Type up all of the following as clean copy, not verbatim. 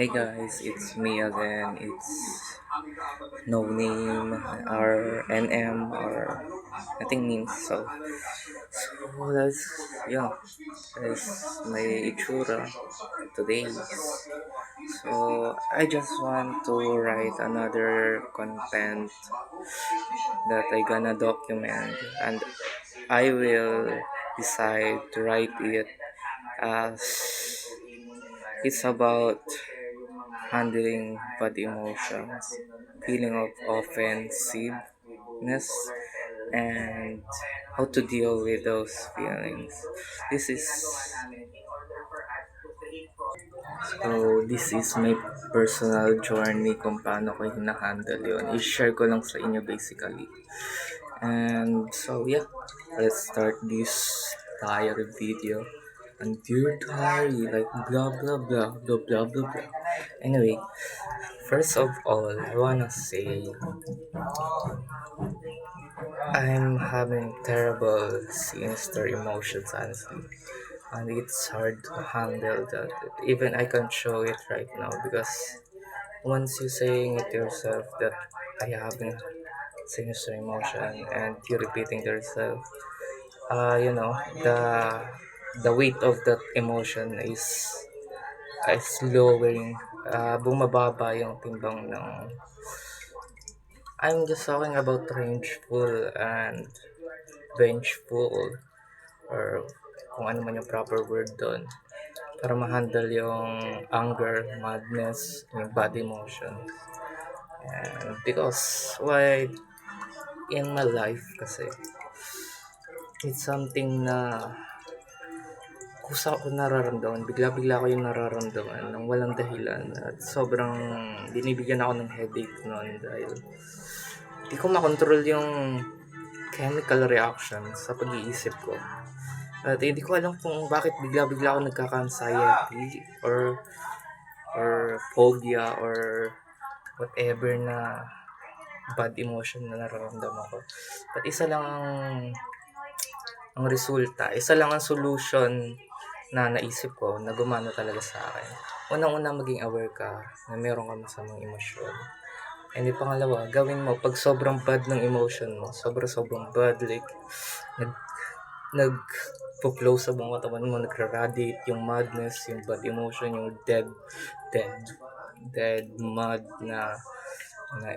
Hey guys, it's me again. It's no name or NM or nothing means so that's my itsura today. So I just want to write another content that I gonna document, and I will decide to write it as it's about handling bad emotions, feeling of offensiveness, and how to deal with those feelings. This is this is my personal journey kung paano ko hinahandle yun. I-share ko lang sa inyo basically. And so yeah, let's start this diary video. And dear diary, like blah blah blah blah blah blah blah. Anyway, first of all, I wanna say I'm having terrible sinister emotions honestly. And it's hard to handle that. Even I can't show it right now because once you saying it yourself that I having sinister emotion and you repeating to yourself, you know, the weight of that emotion is lowering, bumababa yung timbang ng I'm just talking about rangeful and vengeful or kung ano man yung proper word doon para ma-handle yung anger, madness, yung bad emotions. And because why in my life kasi it's something na kusa ko nararamdaman, bigla-bigla ko yung nararamdaman ng walang dahilan at sobrang binibigyan ako ng headache noon dahil di ko makontrol yung chemical reaction sa pag-iisip ko. At hindi ko alam kung bakit bigla-bigla ako nagkaka-anxiety or phobia or whatever na bad emotion na nararamdaman ko. At isa lang ang resulta, isa lang ang solution na naisip ko na gumana talaga sa akin. Unang-una maging aware ka na meron kang masamang emosyon. And yung pangalawa, gawin mo pag sobrang bad ng emotion mo, sobrang bad, like nag flow sa buong katawan mo, nagra-radiate yung madness, yung bad emotion, yung dead, mad na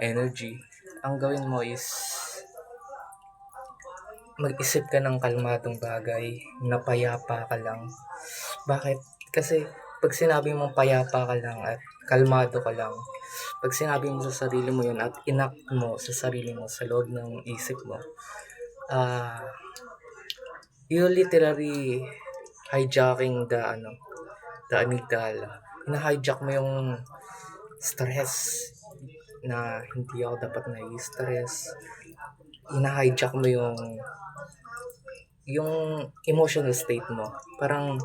energy. Ang gawin mo is mag-isip ka ng kalmadong bagay, na payapa ka lang. Bakit? Kasi pag sinabi mong payapa ka lang at kalmado ka lang, pag sinabi mo sa sarili mo yun at inak mo sa sarili mo sa loob ng isip mo, you literally hijacking the amygdala. Hina-hijack mo yung stress na hindi ako dapat na-stress. Hina-hijack mo yung emotional state mo. Parang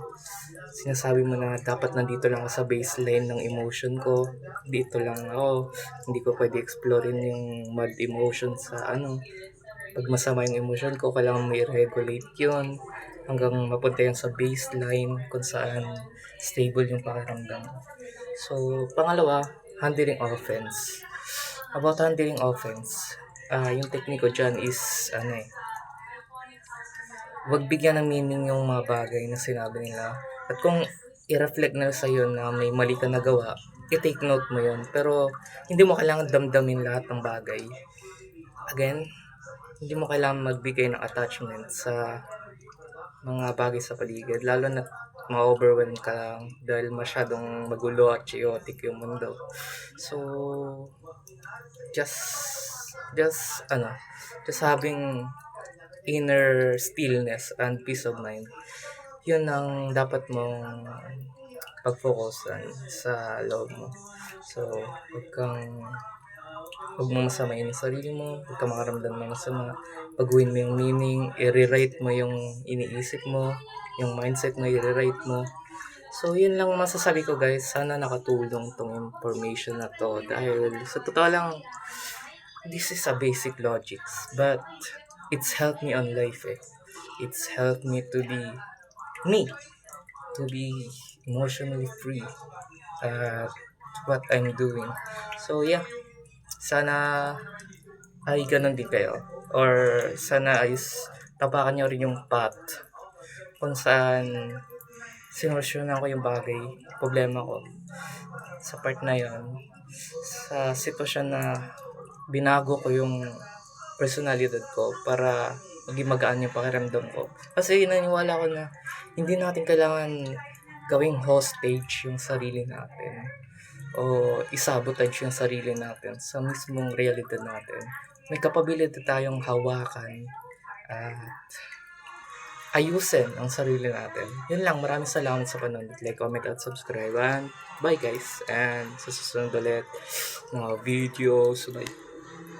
sinasabi mo na dapat nandito lang ako sa baseline ng emotion ko. Dito lang ako. Hindi ko pwede explorein yung mad emotion sa pag masama yung emotion ko, kailangan may regulate yun hanggang mapunta yan sa baseline kung saan stable yung pakiramdam. So, pangalawa, handling offense. About handling offense, yung technique ko dyan is, wag bigyan ng meaning yung mga bagay na sinabi nila. At kung i-reflect na sa'yo na may mali ka nagawa, i-take note mo yun. Pero, hindi mo kailangan damdamin lahat ng bagay. Again, hindi mo kailangan magbigay ng attachment sa mga bagay sa paligid. Lalo na ma-overwhelm ka lang dahil masyadong magulo at chaotic yung mundo. So, just having inner stillness and peace of mind, yun ang dapat mong pag-focusan sa loob mo. So, huwag mo masamain yung sarili mo, huwag ka makaramdam ng masama, pagawin mo yung meaning, i-rewrite mo yung iniisip mo, yung mindset mo, i-rewrite mo. So, yun lang masasabi ko guys. Sana nakatulong tong information na to. Dahil sa totoo lang, this is a basic logics. But, it's helped me on life eh. It's helped me to be me. To be emotionally free. what I'm doing. So yeah, sana ay ganun din kayo. Or sana ay tapakan nyo rin yung path kung saan sinolusyonan ko yung bagay, problema ko sa part na yon, sa sitwasyon na binago ko yung personalidad ko para maging magaan yung pakiramdam ko. Kasi naniniwala ko na hindi natin kailangan gawing hostage yung sarili natin o isabotage yung sarili natin sa mismong realidad natin. May kapability tayong hawakan at ayusin ang sarili natin. Yun lang, maraming salamat sa panonood. Like, comment, at subscribe. And bye guys. And sa susunod ulit na videos. Bye.